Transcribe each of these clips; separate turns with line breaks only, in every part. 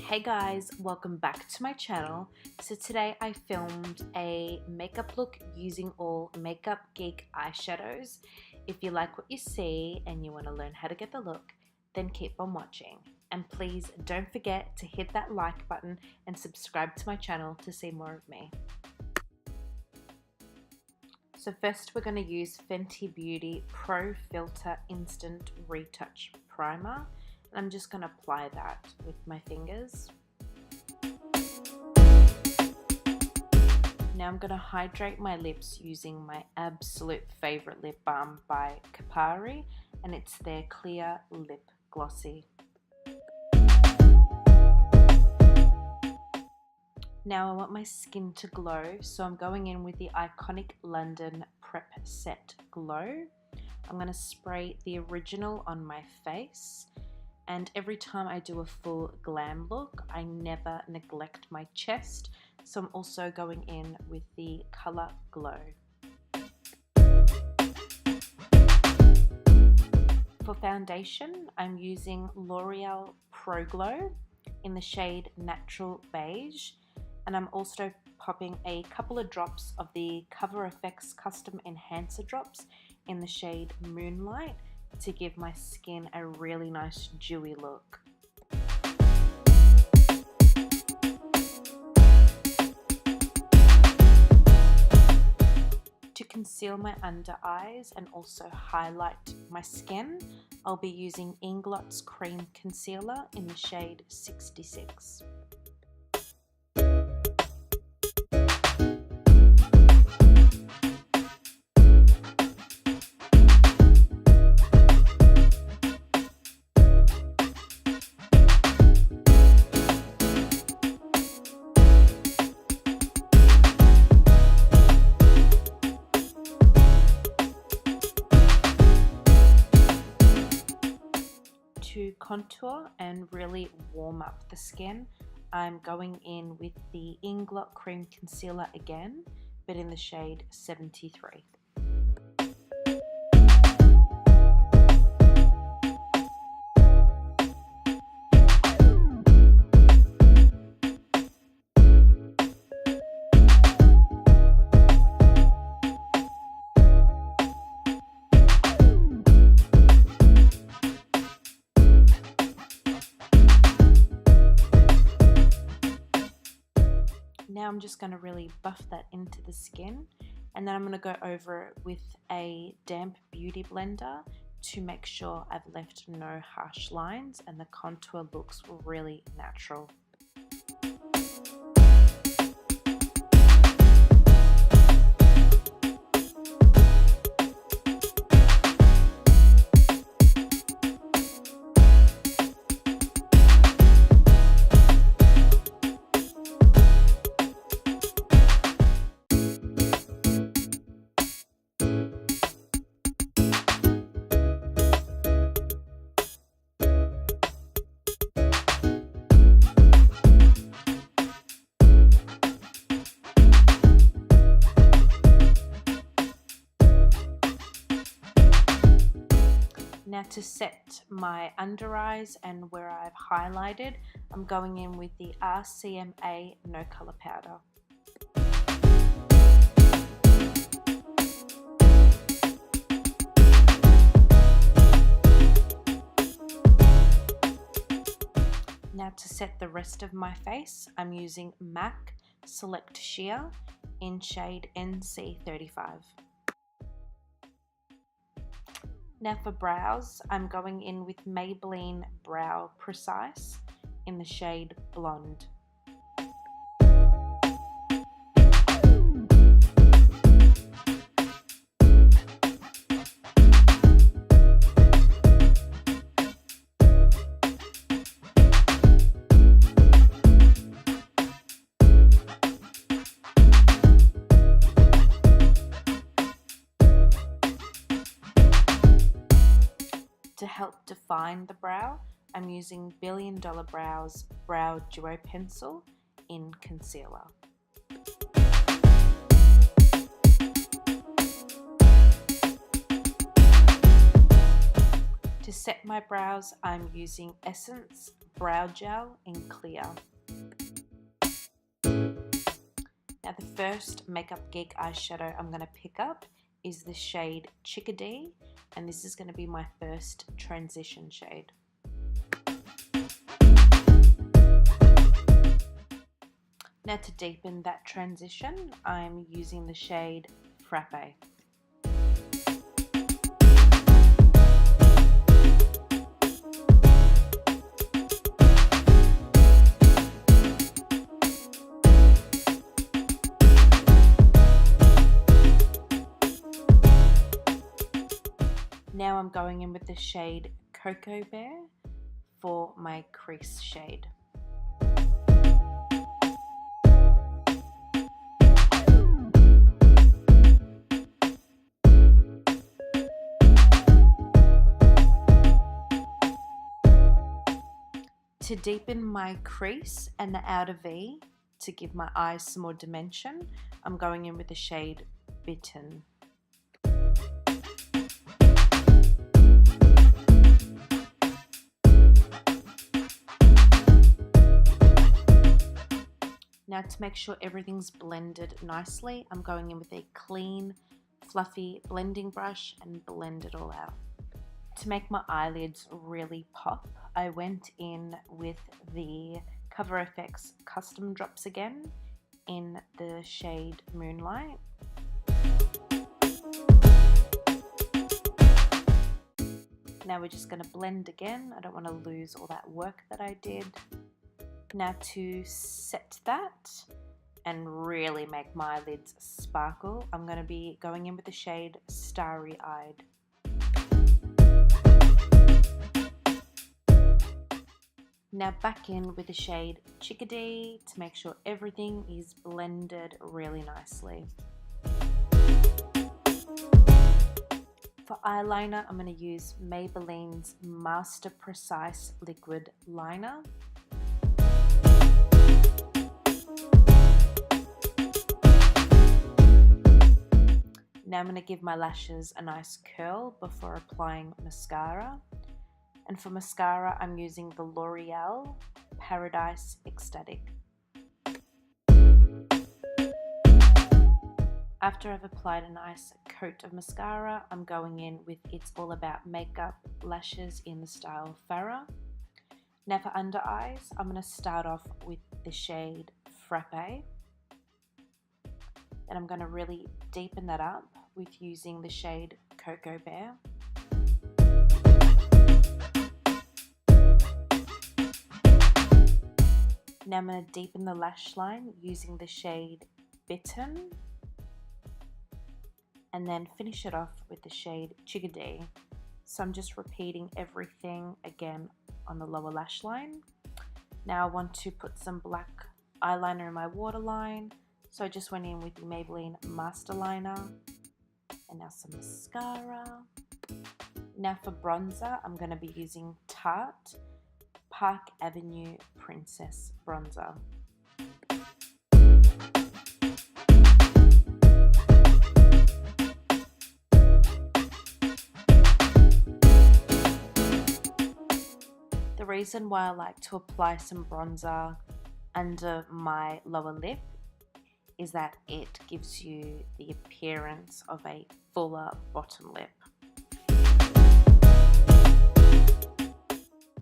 Hey guys, welcome back to my channel. So today I filmed a makeup look using all Makeup Geek eyeshadows. If you like what you see and you want to learn how to get the look, then keep on watching. And please don't forget to hit that like button and subscribe to my channel to see more of me. So first we're going to use Fenty Beauty Pro Filt'r Instant Retouch Primer. I'm just going to apply that with my fingers. Now I'm going to hydrate my lips using my absolute favorite lip balm by Farrah, and it's their clear lip glossy. Now I want my skin to glow, so I'm going in with the iconic London Prep Set Glow. I'm going to spray the original on my face. And every time I do a full glam look, I never neglect my chest. So I'm also going in with the Color Glow. For foundation, I'm using L'Oreal Pro Glow in the shade Natural Beige. And I'm also popping a couple of drops of the Cover FX Custom Enhancer drops in the shade Moonlight, to give my skin a really nice dewy look. To conceal my under eyes and also highlight my skin, I'll be using Inglot's Cream Concealer in the shade 66. To contour and really warm up the skin, I'm going in with the Inglot Cream Concealer again, but in the shade 73. Now I'm just going to really buff that into the skin, and then I'm going to go over it with a damp beauty blender to make sure I've left no harsh lines and the contour looks really natural. Now to set my under eyes and where I've highlighted, I'm going in with the RCMA No Color Powder. Now to set the rest of my face, I'm using MAC Select Sheer in shade NC35. Now for brows, I'm going in with Maybelline Brow Precise in the shade Blonde. To help define the brow, I'm using Billion Dollar Brows Brow Duo Pencil in Concealer. To set my brows, I'm using Essence brow gel in clear. Now the first Makeup Geek eyeshadow I'm going to pick up is the shade Chickadee, and this is going to be my first transition shade. Now to deepen that transition, I'm using the shade Frappé. Now I'm going in with the shade Cocoa Bear for my crease shade. To deepen my crease and the outer V, to give my eyes some more dimension, I'm going in with the shade Bitten. Now to make sure everything's blended nicely, I'm going in with a clean, fluffy blending brush and blend it all out. To make my eyelids really pop, I went in with the Cover FX Custom Drops again in the shade Moonlight. Now we're just going to blend again. I don't want to lose all that work that I did. Now to set that and really make my eyelids sparkle, I'm going to be going in with the shade Starry Eyed. Now back in with the shade Chickadee to make sure everything is blended really nicely. For eyeliner, I'm going to use Maybelline's Master Precise Liquid Liner. Now I'm going to give my lashes a nice curl before applying mascara. And for mascara, I'm using the L'Oreal Paradise Extatic. After I've applied a nice coat of mascara, I'm going in with It's All About Makeup lashes in the style Farrah. Now for under eyes, I'm going to start off with the shade Frappé. And I'm going to really deepen that up with using the shade Cocoa Bear. Now I'm going to deepen the lash line using the shade Bitten, and then finish it off with the shade Chickadee. So I'm just repeating everything again on the lower lash line. Now I want to put some black eyeliner in my waterline, so I just went in with the Maybelline Master Liner, and now some mascara. Now for bronzer, I'm going to be using Tarte Park Avenue Princess Bronzer. The reason why I like to apply some bronzer under my lower lip is that it gives you the appearance of a fuller bottom lip.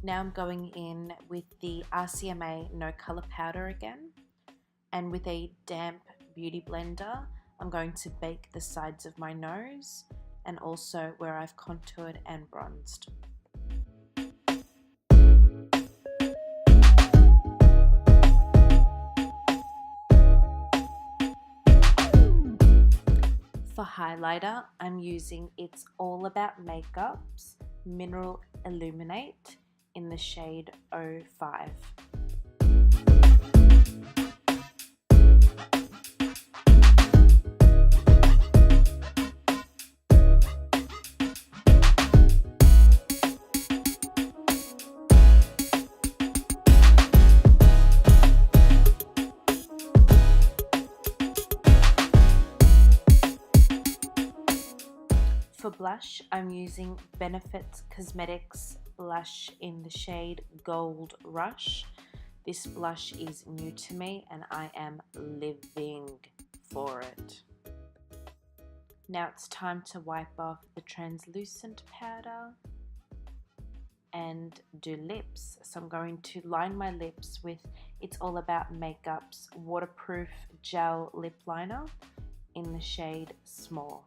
Now I'm going in with the RCMA No Color Powder again, and with a damp beauty blender, I'm going to bake the sides of my nose and also where I've contoured and bronzed. For highlighter, I'm using It's All About Makeup's Mineral Illuminate in the shade 05. For blush, I'm using Benefit Cosmetics blush in the shade Gold Rush. This blush is new to me and I am living for it. Now it's time to wipe off the translucent powder and do lips. So I'm going to line my lips with It's All About Makeup's waterproof gel lip liner in the shade Small.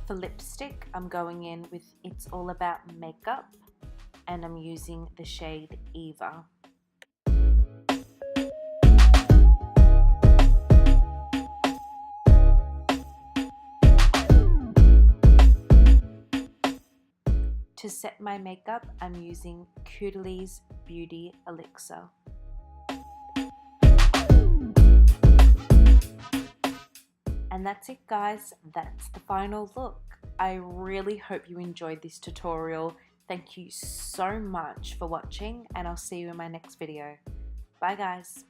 For lipstick, I'm going in with It's All About Makeup and I'm using the shade Eva. To set my makeup, I'm using Cudaly's Beauty Elixir. And that's it, guys. That's the final look. I really hope you enjoyed this tutorial. Thank you so much for watching and I'll see you in my next video. Bye guys.